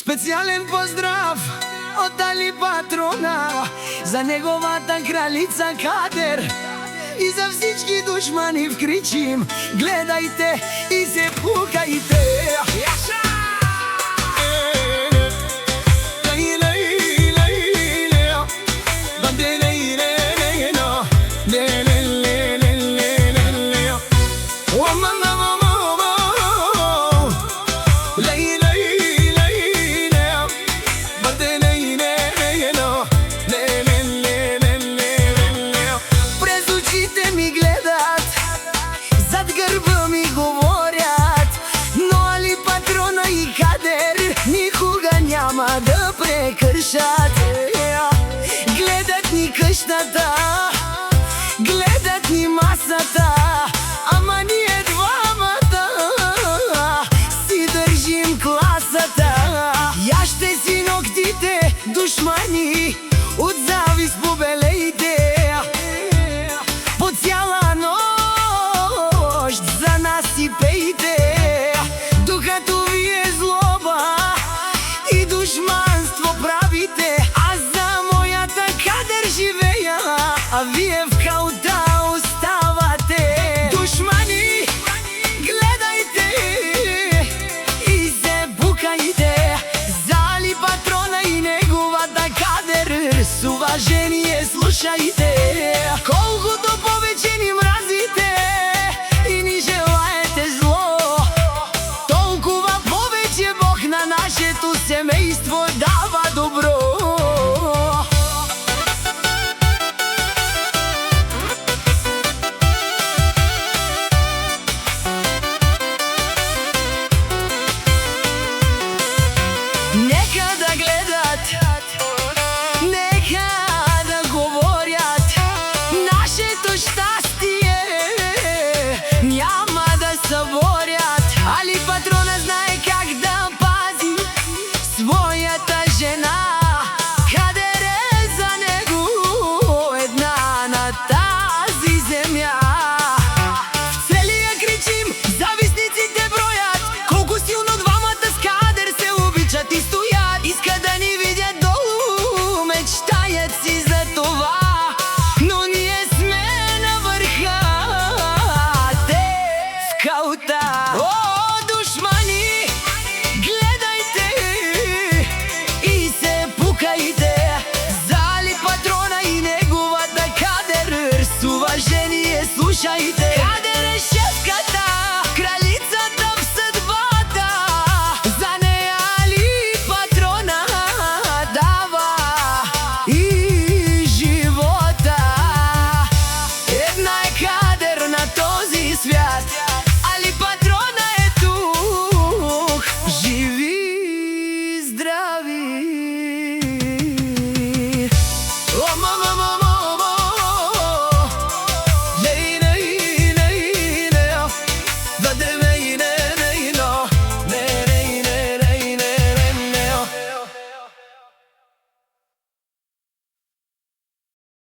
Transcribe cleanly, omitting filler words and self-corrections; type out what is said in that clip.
Специјален поздрав од Али Патрона за неговата кралица Кадер и за всички душмани вкричим: гледајте и се пукајте. Да прекршат, гледат ни къщата, гледат ни масата, ама ние двамата си държим класата. Яжте си ногтите, душмани, от завист побелейте. По цяла нощ за нас си пейте, докато ви е злоба и душманство правите. Аз за моята Кадер живея, а вие в калта оставате. Душмани, гледайте и се букайте за Али Патрона и неговата Кадер. С уважение слушайте.